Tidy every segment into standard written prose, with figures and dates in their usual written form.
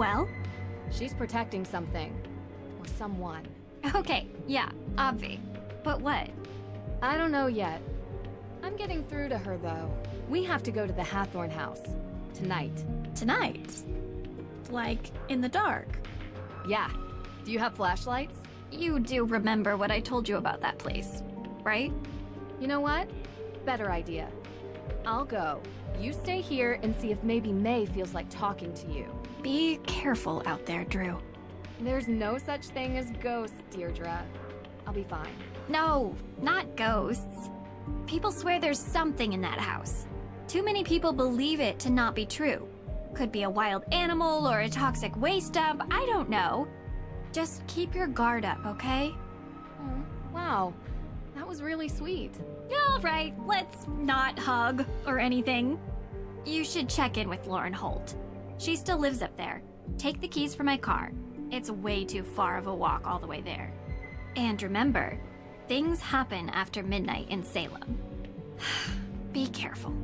Well? She's protecting something. Or someone. Okay, yeah, obvi. But what? I don't know yet. I'm getting through to her, though. We have to go to the Hathorne House. Tonight. Tonight? Like, in the dark? Yeah. Do you have flashlights? You do remember what I told you about that place, right? You know what? Better idea. I'll go. You stay here and see if maybe May feels like talking to you. Be careful out there, Drew. There's no such thing as ghosts, Deirdre. I'll be fine. No, not ghosts. People swear there's something in that house. Too many people believe it to not be true. Could be a wild animal or a toxic waste dump, I don't know. Just keep your guard up, okay? Oh, wow. That was really sweet. All right, let's not hug or anything. You should check in with Lauren Holt. She still lives up there. Take the keys for my car. It's way too far of a walk all the way there. And remember, things happen after midnight in Salem. Be careful.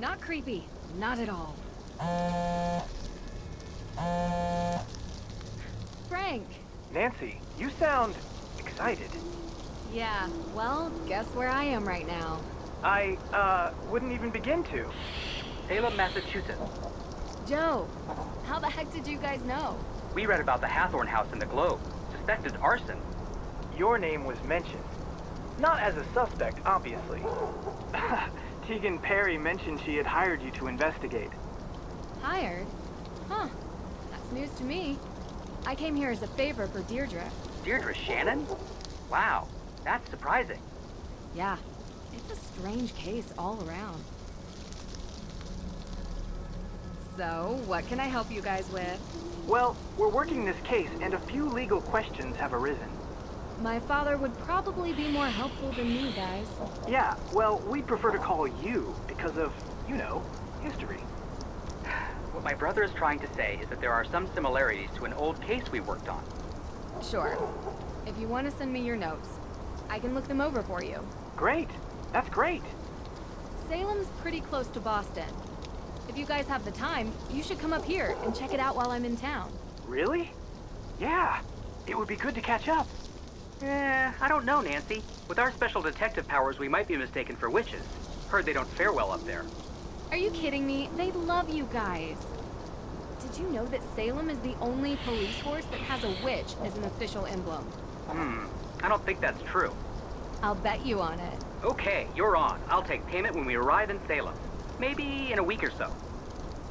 Not creepy. Not at all. Frank! Nancy, you sound excited. Yeah, well, guess where I am right now. I, wouldn't even begin to. Salem, Massachusetts. Joe, how the heck did you guys know? We read about the Hathorne House in the Globe. Suspected arson. Your name was mentioned. Not as a suspect, obviously. Tegan Perry mentioned she had hired you to investigate. Hired? Huh. That's news to me. I came here as a favor for Deirdre. Deirdre Shannon? Wow, that's surprising. Yeah, it's a strange case all around. So, what can I help you guys with? Well, we're working this case, and a few legal questions have arisen. My father would probably be more helpful than me, guys. Yeah, well, we'd prefer to call you because of, you know, history. What my brother is trying to say is that there are some similarities to an old case we worked on. Sure. If you want to send me your notes, I can look them over for you. Great. That's great. Salem's pretty close to Boston. If you guys have the time, you should come up here and check it out while I'm in town. Really? Yeah. It would be good to catch up. I don't know, Nancy. With our special detective powers, we might be mistaken for witches. Heard they don't fare well up there. Are you kidding me? They love you guys. Did you know that Salem is the only police force that has a witch as an official emblem? I don't think that's true. I'll bet you on it. Okay, you're on. I'll take payment when we arrive in Salem. Maybe in a week or so.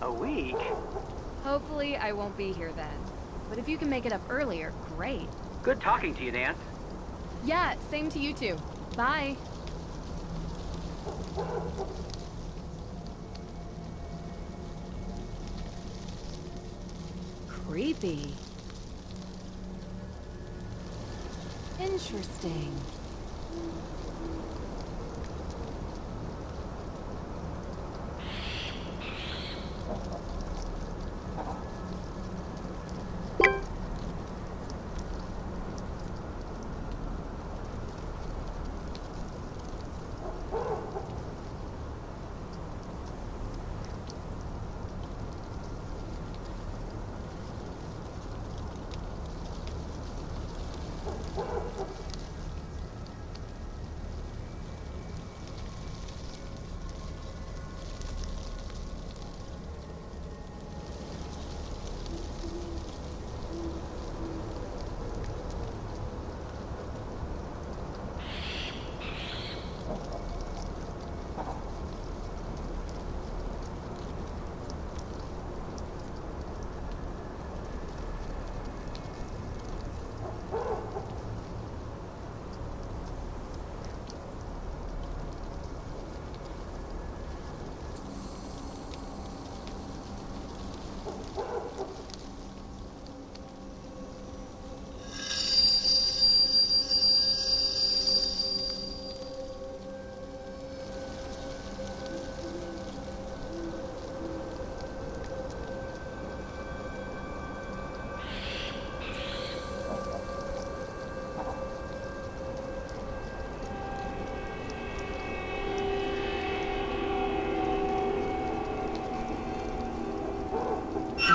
A week? Hopefully I won't be here then. But if you can make it up earlier, great. Good talking to you, Nance. Yeah, same to you two. Bye. Creepy. Interesting.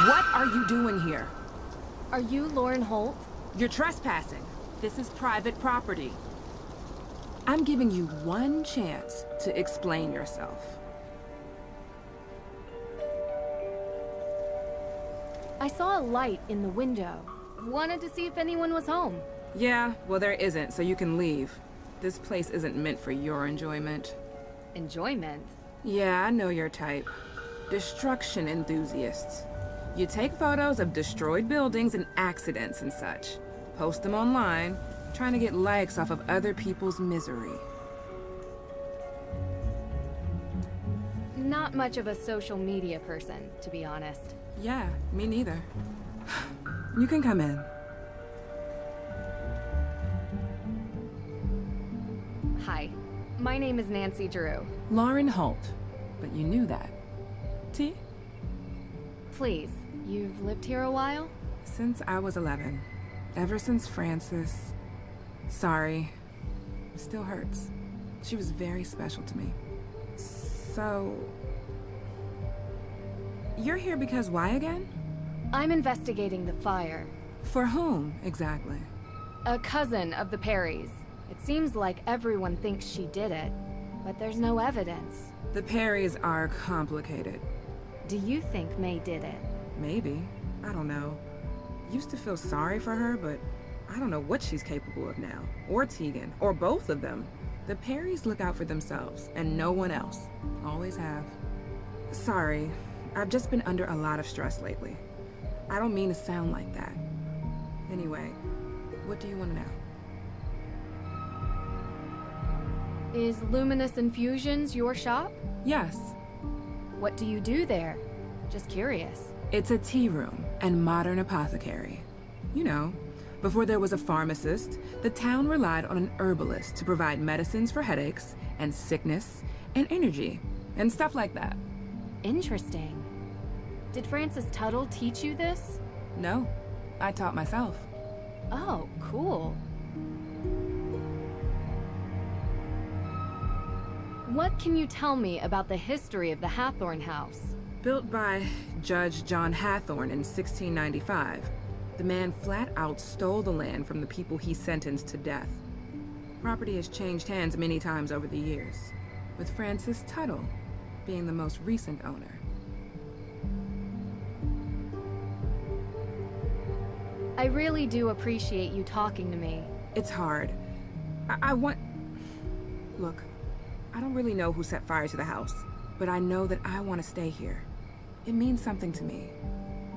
What are you doing here? Are you Lauren Holt? You're trespassing. This is private property. I'm giving you one chance to explain yourself. I saw a light in the window. Wanted to see if anyone was home. Yeah, well there isn't, so you can leave. This place isn't meant for your enjoyment. Enjoyment? Yeah, I know your type. Destruction enthusiasts. You take photos of destroyed buildings and accidents and such. Post them online, trying to get likes off of other people's misery. Not much of a social media person, to be honest. Yeah, me neither. You can come in. Hi, my name is Nancy Drew. Lauren Holt, but you knew that. T? Please, you've lived here a while? Since I was 11. Ever since Frances. Sorry. Still hurts. She was very special to me. So... You're here because why again? I'm investigating the fire. For whom, exactly? A cousin of the Perrys. It seems like everyone thinks she did it, but there's no evidence. The Perrys are complicated. Do you think May did it? Maybe. I don't know. Used to feel sorry for her, but I don't know what she's capable of now. Or Tegan. Or both of them. The Perrys look out for themselves, and no one else. Always have. Sorry. I've just been under a lot of stress lately. I don't mean to sound like that. Anyway, what do you want to know? Is Luminous Infusions your shop? Yes. What do you do there? Just curious. It's a tea room and modern apothecary. You know, before there was a pharmacist, the town relied on an herbalist to provide medicines for headaches and sickness and energy and stuff like that. Interesting. Did Frances Tuttle teach you this? No, I taught myself. Oh, cool. What can you tell me about the history of the Hathorne House? Built by Judge John Hathorne in 1695, the man flat out stole the land from the people he sentenced to death. Property has changed hands many times over the years, with Frances Tuttle being the most recent owner. I really do appreciate you talking to me. It's hard. Look, I don't really know who set fire to the house, but I know that I want to stay here. It means something to me.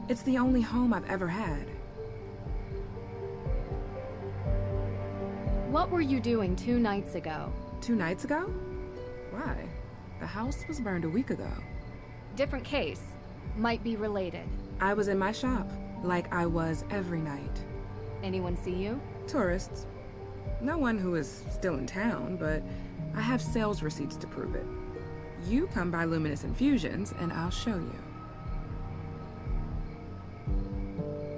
It's the only home I've ever had. What were you doing 2 nights ago? 2 nights ago? Why? The house was burned a week ago. Different case. Might be related. I was in my shop, like I was every night. Anyone see you? Tourists. No one who is still in town, but I have sales receipts to prove it. You come by Luminous Infusions, and I'll show you.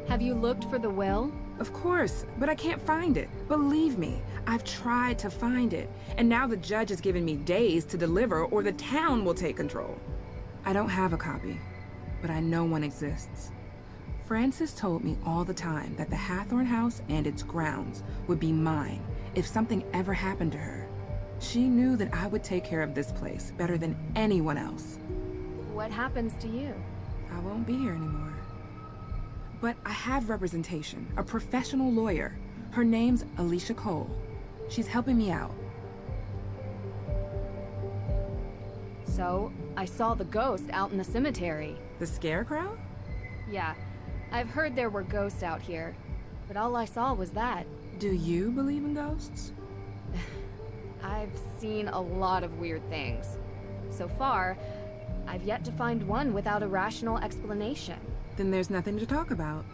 Have you looked for the will? Of course, but I can't find it. Believe me, I've tried to find it, and now the judge has given me days to deliver or the town will take control. I don't have a copy, but I know one exists. Frances told me all the time that the Hathorne House and its grounds would be mine if something ever happened to her. She knew that I would take care of this place better than anyone else. What happens to you? I won't be here anymore. But I have representation, a professional lawyer. Her name's Alicia Cole. She's helping me out. So, I saw the ghost out in the cemetery. The scarecrow? Yeah, I've heard there were ghosts out here, but all I saw was that. Do you believe in ghosts? I've seen a lot of weird things. So far, I've yet to find one without a rational explanation. Then there's nothing to talk about.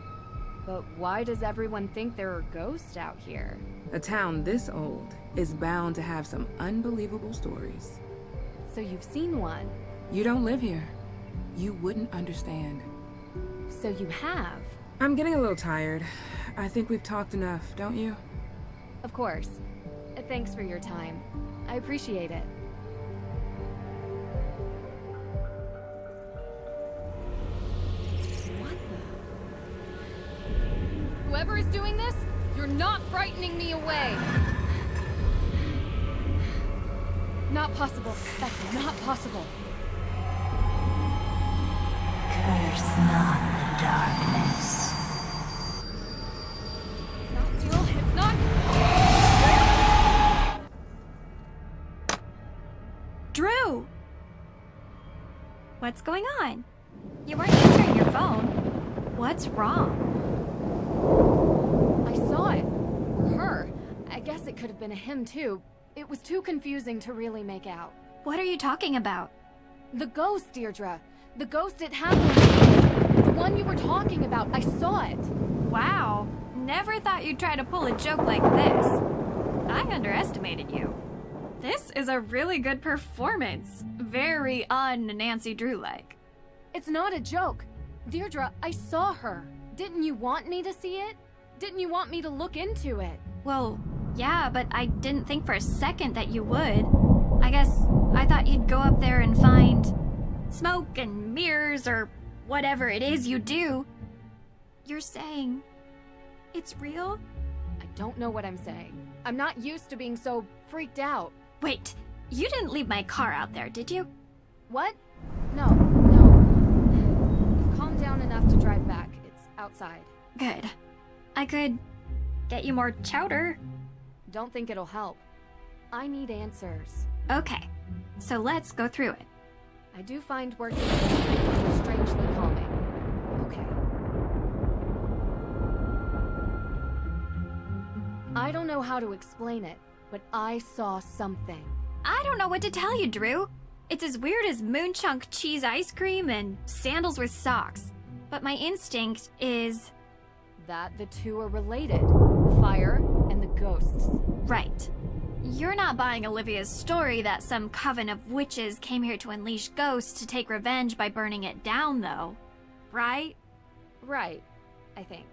But why does everyone think there are ghosts out here? A town this old is bound to have some unbelievable stories. So you've seen one? You don't live here. You wouldn't understand. So you have? I'm getting a little tired. I think we've talked enough, don't you? Of course. Thanks for your time. I appreciate it. What the? Whoever is doing this, you're not frightening me away! Not possible. That's not possible. Curse not the darkness. It's not real. It's not. Drew! What's going on? You weren't answering your phone. What's wrong? I saw it. Or her. I guess it could have been a him too. It was too confusing to really make out. What are you talking about? The ghost, Deirdre. The ghost at Hathorne. The one you were talking about. I saw it. Wow. Never thought you'd try to pull a joke like this. I underestimated you. This is a really good performance. Very un-Nancy Drew-like. It's not a joke. Deirdre, I saw her. Didn't you want me to see it? Didn't you want me to look into it? Well, yeah, but I didn't think for a second that you would. I guess I thought you'd go up there and find smoke and mirrors or whatever it is you do. You're saying it's real? I don't know what I'm saying. I'm not used to being so freaked out. Wait, you didn't leave my car out there, did you? What? No, no. I've calmed down enough to drive back. It's outside. Good. I could get you more chowder. Don't think it'll help. I need answers. Okay, so let's go through it. I do find working with this strangely calming. Okay. I don't know how to explain it, but I saw something. I don't know what to tell you, Drew. It's as weird as moonchunk cheese ice cream and sandals with socks. But my instinct is... that the two are related. The fire and the ghosts. right. You're not buying Olivia's story that some coven of witches came here to unleash ghosts to take revenge by burning it down, though. Right? Right, I think.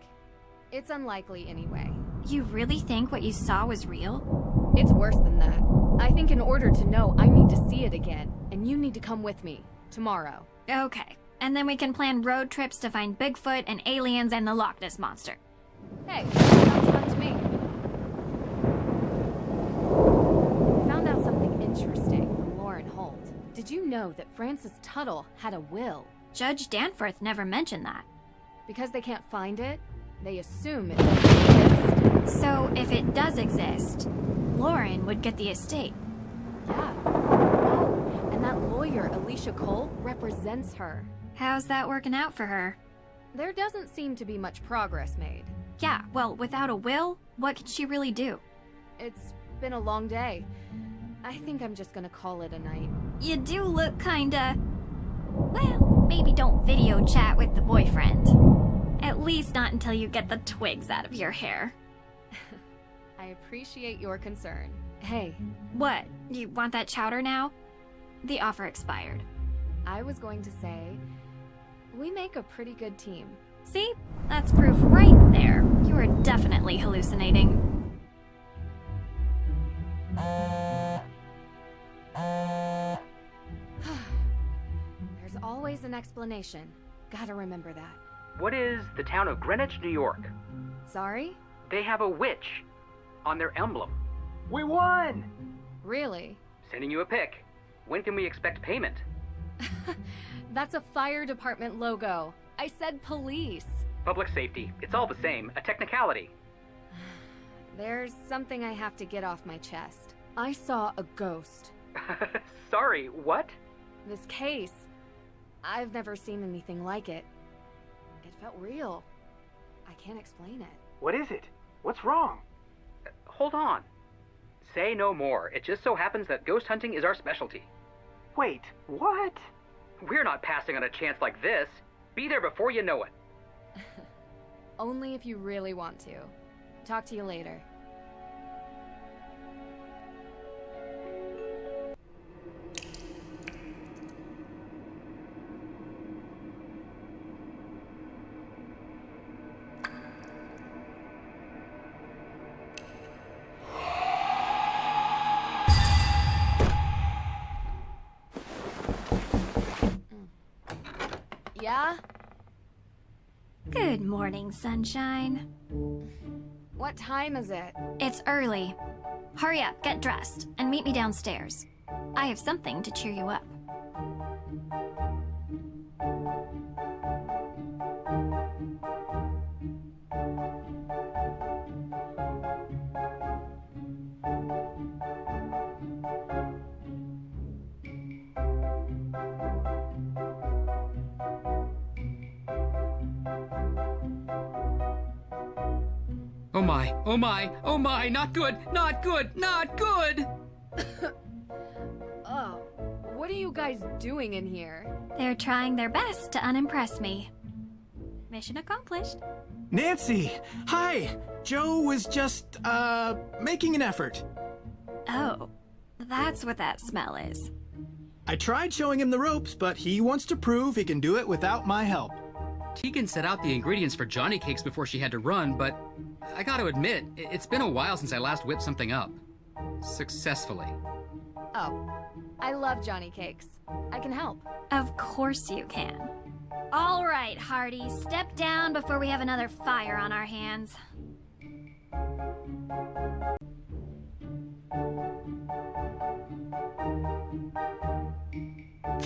It's unlikely anyway. You really think what you saw was real? It's worse than that. I think in order to know, I need to see it again, and you need to come with me, tomorrow. Okay. And then we can plan road trips to find Bigfoot and aliens and the Loch Ness Monster. Hey, sounds fun to me. I found out something interesting from Lauren Holt. Did you know that Frances Tuttle had a will? Judge Danforth never mentioned that. Because they can't find it, they assume it doesn't exist. So if it does exist, Lauren would get the estate. Yeah. Oh, and that lawyer, Alicia Cole, represents her. How's that working out for her? There doesn't seem to be much progress made. Yeah, well, without a will, what can she really do? It's been a long day. I think I'm just gonna call it a night. You do look kinda... well, maybe don't video chat with the boyfriend. At least not until you get the twigs out of your hair. I I appreciate your concern. Hey, What? You want that chowder now? The offer expired. I was going to say, we make a pretty good team. See? That's proof right there. You are definitely hallucinating. There's always an explanation. Gotta remember that. What is the town of Greenwich, New York? Sorry? They have a witch on their emblem. We won! Really? Sending you a pic. When can we expect payment? That's a fire department logo. I said police. Public safety. It's all the same. A technicality. There's something I have to get off my chest. I saw a ghost. Sorry, what? This case. I've never seen anything like it. It felt real. I can't explain it. What is it? What's wrong? Hold on. Say no more. It just so happens that ghost hunting is our specialty. Wait, what? We're not passing on a chance like this. Be there before you know it. Only if you really want to. Talk to you later. Yeah? Good morning, sunshine. What time is it? It's early. Hurry up, get dressed, and meet me downstairs. I have something to cheer you up. Oh my, oh my, oh my, not good, not good, not good! Oh, what are you guys doing in here? They're trying their best to unimpress me. Mission accomplished. Nancy! Hi! Joe was just, making an effort. Oh, that's what that smell is. I tried showing him the ropes, but he wants to prove he can do it without my help. Tegan set out the ingredients for Johnny cakes before she had to run, but I gotta admit, it's been a while since I last whipped something up. Successfully. Oh, I love Johnny Cakes. I can help. Of course you can. All right, Hardy, step down before we have another fire on our hands.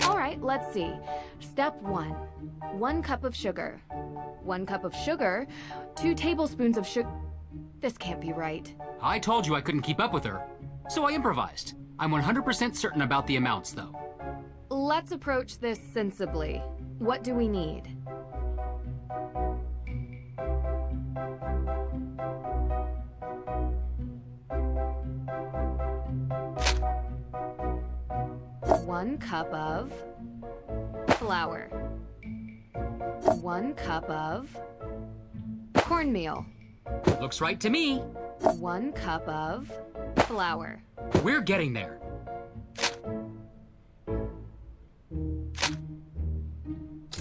All right, let's see. Step 1. 1 cup of sugar. 1 cup of sugar. 2 tablespoons of sugar. This can't be right. I told you I couldn't keep up with her, so I improvised. I'm 100% certain about the amounts, though. Let's approach this sensibly. What do we need? One cup of flour. 1 cup of cornmeal. Looks right to me. 1 cup of flour. We're getting there.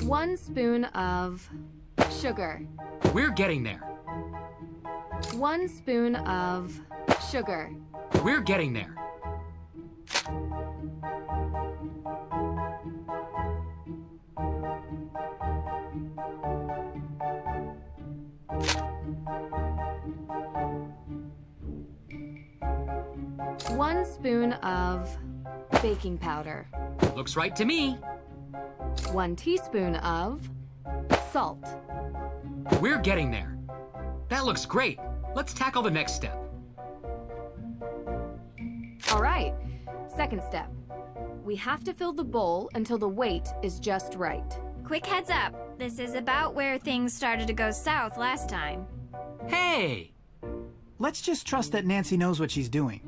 1 spoon of sugar. We're getting there. 1 spoon of sugar. We're getting there. One spoon of baking powder. Looks right to me. 1 teaspoon of salt. We're getting there. That looks great. Let's tackle the next step. All right, second step. We have to fill the bowl until the weight is just right. Quick heads up, this is about where things started to go south last time. Hey! Let's just trust that Nancy knows what she's doing.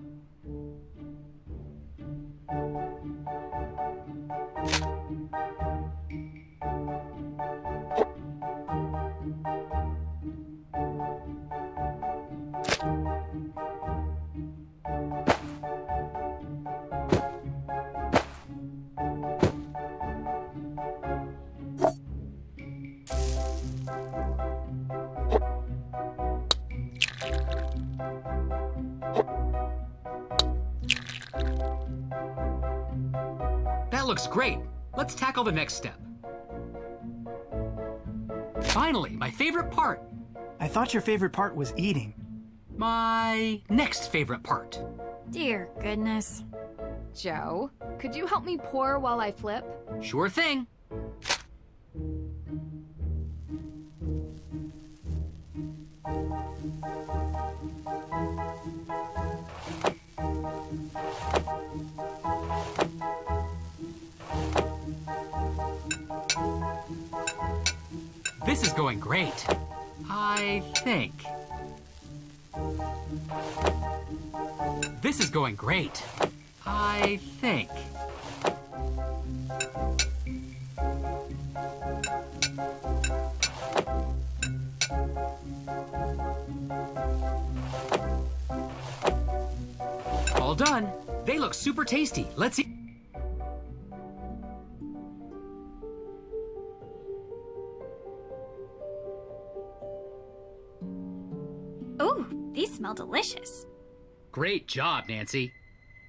looks great. Let's tackle the next step. Finally, my favorite part. I thought your favorite part was eating. My next favorite part. Dear goodness. Joe, could you help me pour while I flip? Sure thing. This is going great. I think. This is going great. I think. All done. They look super tasty. Let's eat. Ooh, these smell delicious. Great job, Nancy.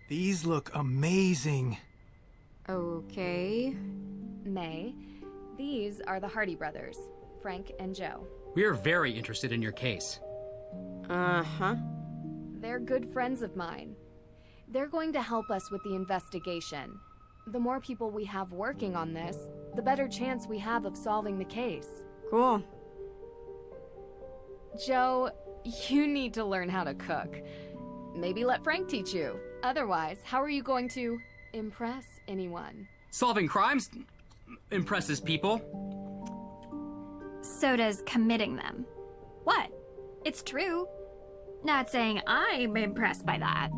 These look amazing. Okay. May, these are the Hardy brothers, Frank and Joe. We're very interested in your case. Uh-huh. They're good friends of mine. They're going to help us with the investigation. The more people we have working on this, the better chance we have of solving the case. Cool. Joe, you need to learn how to cook. Maybe let Frank teach you. Otherwise, how are you going to impress anyone? Solving crimes impresses people. So does committing them. What? It's true. Not saying I'm impressed by that.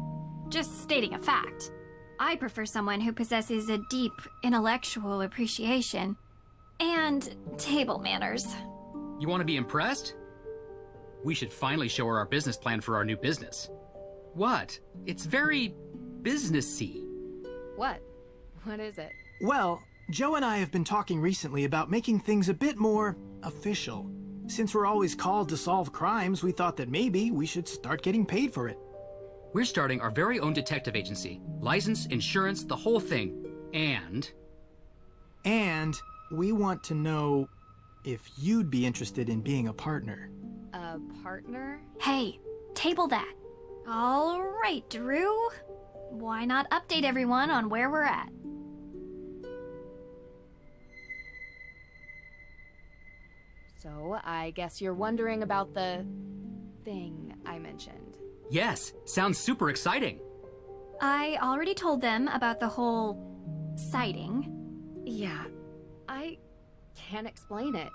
Just stating a fact. I prefer someone who possesses a deep intellectual appreciation and table manners. You want to be impressed? We should finally show her our business plan for our new business. What? It's very businessy. What? What is it? Well, Joe and I have been talking recently about making things a bit more official. Since we're always called to solve crimes, we thought that maybe we should start getting paid for it. We're starting our very own detective agency. License, insurance, the whole thing. And we want to know if you'd be interested in being a partner. A partner? Hey, table that. All right, Drew. Why not update everyone on where we're at? So, I guess you're wondering about the thing I mentioned. yes, sounds super exciting. I already told them about the whole sighting. Yeah, I can't explain it.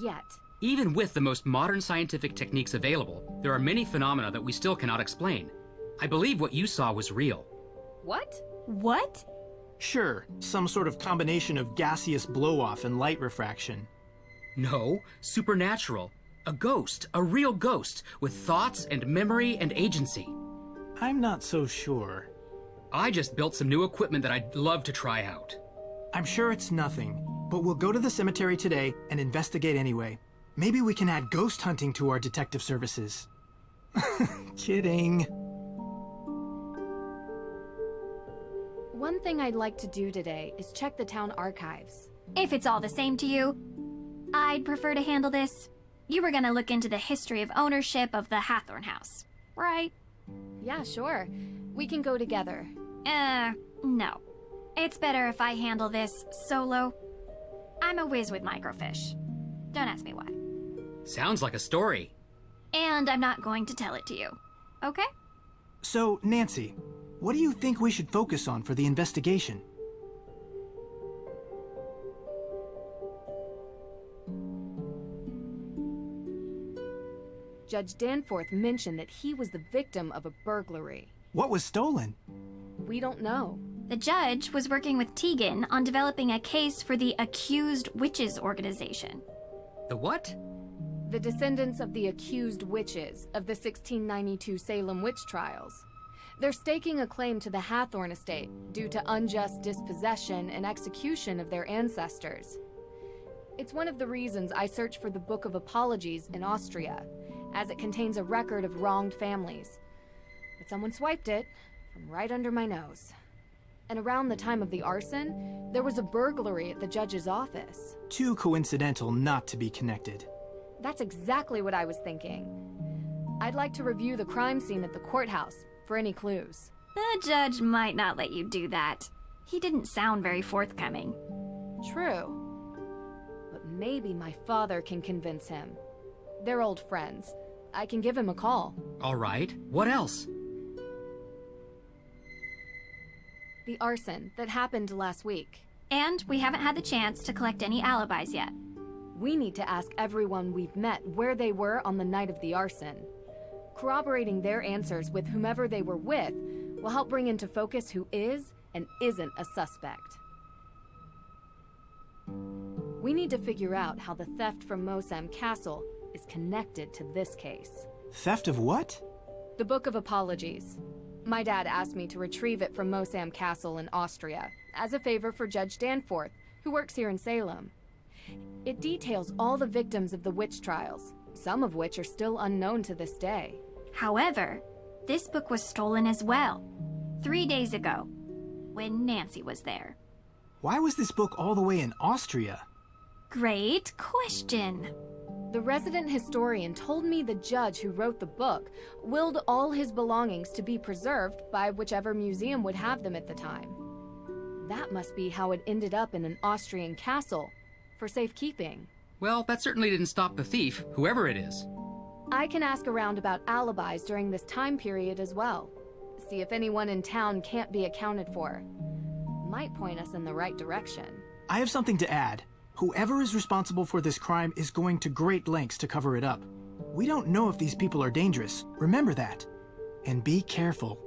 Yet. Even with the most modern scientific techniques available, there are many phenomena that we still cannot explain. I believe what you saw was real. What? What? Sure, some sort of combination of gaseous blow-off and light refraction. No, supernatural. A ghost, a real ghost, with thoughts and memory and agency. I'm not so sure. I just built some new equipment that I'd love to try out. I'm sure it's nothing, but we'll go to the cemetery today and investigate anyway. Maybe we can add ghost hunting to our detective services. Kidding. One thing I'd like to do today is check the town archives. If it's all the same to you, I'd prefer to handle this. You were gonna look into the history of ownership of the Hathorne House, right? Yeah, sure. We can go together. No. It's better if I handle this solo. I'm a whiz with microfiche. Don't ask me why. Sounds like a story. And I'm not going to tell it to you. Okay? So, Nancy, what do you think we should focus on for the investigation? Judge Danforth mentioned that he was the victim of a burglary. What was stolen? We don't know. The judge was working with Tegan on developing a case for the Accused Witches organization. The what? The descendants of the accused witches of the 1692 Salem witch trials. They're staking a claim to the Hathorne estate due to unjust dispossession and execution of their ancestors. It's one of the reasons I searched for the Book of Apologies in Austria, as it contains a record of wronged families. But someone swiped it from right under my nose. And around the time of the arson, there was a burglary at the judge's office. Too coincidental not to be connected. That's exactly what I was thinking. I'd like to review the crime scene at the courthouse for any clues. The judge might not let you do that. He didn't sound very forthcoming. True. But maybe my father can convince him. They're old friends. I can give him a call. All right. What else? The arson that happened last week. And we haven't had the chance to collect any alibis yet. We need to ask everyone we've met where they were on the night of the arson. Corroborating their answers with whomever they were with will help bring into focus who is and isn't a suspect. We need to figure out how the theft from Mosam Castle is connected to this case. Theft of what? The Book of Apologies. My dad asked me to retrieve it from Mosam Castle in Austria as a favor for Judge Danforth, who works here in Salem. It details all the victims of the witch trials, some of which are still unknown to this day. However, this book was stolen as well, 3 days ago, when Nancy was there. Why was this book all the way in Austria? Great question. The resident historian told me the judge who wrote the book willed all his belongings to be preserved by whichever museum would have them at the time. That must be how it ended up in an Austrian castle, for safekeeping. Well, that certainly didn't stop the thief, whoever it is. I can ask around about alibis during this time period as well. See if anyone in town can't be accounted for. Might point us in the right direction. I have something to add. Whoever is responsible for this crime is going to great lengths to cover it up. We don't know if these people are dangerous. Remember that. And be careful.